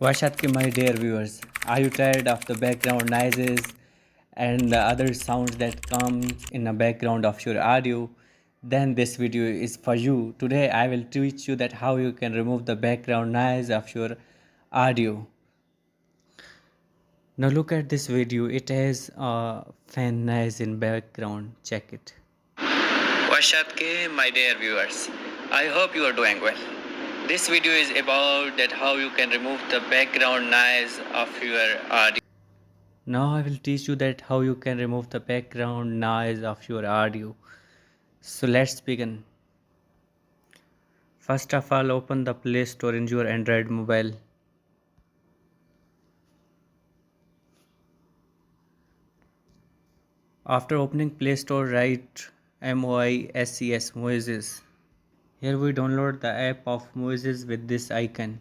Vashatki, my dear viewers, are you tired of the background noises and the other sounds that come in the background of your audio? Then this video is for you. Today I will teach you that how you can remove the background noise of your audio. Now look at this video. It has a fan noise in background. Check it. Vashatki, my dear viewers, I hope you are doing well. This video is about that how you can remove the background noise of your audio. Now I will teach you that how you can remove the background noise of your audio. So let's begin. First of all, open the Play Store in your Android mobile. After opening Play Store, write MOISES Moises. Here we download the app of Moises with this icon.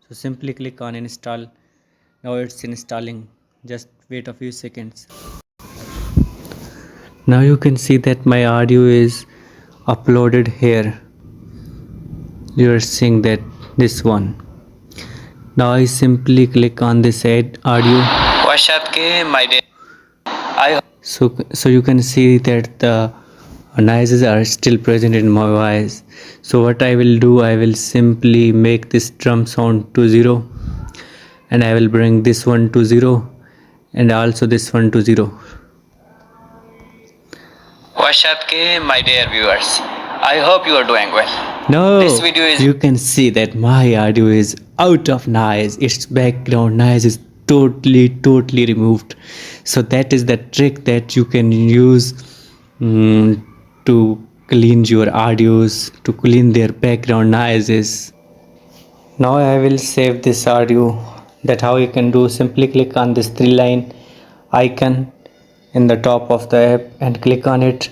So simply click on install. Now it's installing. Just wait a few seconds. Now you can see that my audio is uploaded here. You are seeing that this one. Now I simply click on this add audio. So you can see that the noises are still present in my voice. So what I will do, I will simply make this drum sound to 0, and I will bring this one to 0 and also this one to 0. My dear viewers, I hope you are doing well. No, this video is, you can see that my audio is out of noise. Its background noise is totally removed. So that is the trick that you can use to clean your audios, to clean their background noises. Now I will save this audio. That how you can do, simply click on this 3-line icon in the top of the app and click on it,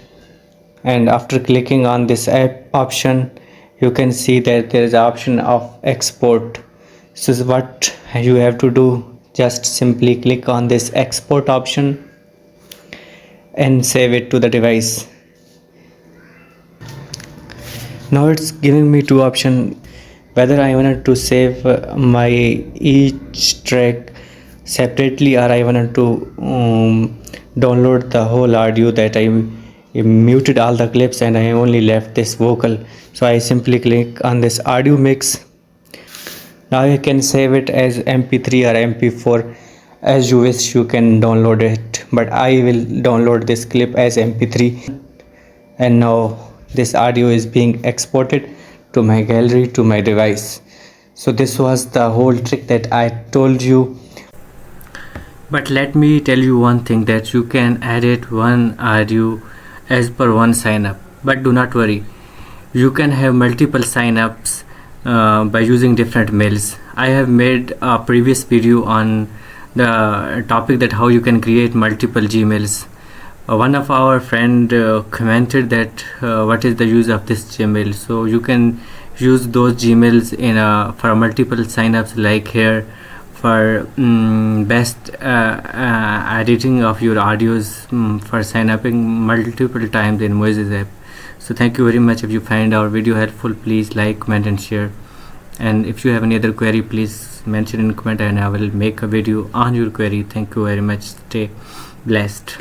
and after clicking on this app option, you can see that there is an option of export. So what you have to do, just simply click on this export option and save it to the device. Now it's giving me two options, whether I wanted to save my each track separately, or I wanted to download the whole audio, that I muted all the clips and I only left this vocal. So I simply click on this audio mix. Now you can save it as MP3 or MP4 as you wish. You can download it, but I will download this clip as MP3. And now this audio is being exported to my gallery, to my device. So this was the whole trick that I told you. But let me tell you one thing, that you can edit one audio as per one sign up, but do not worry, you can have multiple sign ups by using different mails. I have made a previous video on the topic that how you can create multiple Gmails. One of our friend commented that what is the use of this Gmail. So you can use those Gmails in for multiple signups, like here for best editing of your audios, for sign upping multiple times in Moises app. So thank you very much. If you find our video helpful, please like, comment and share. And if you have any other query, please mention in comment and I will make a video on your query. Thank you very much. Stay blessed.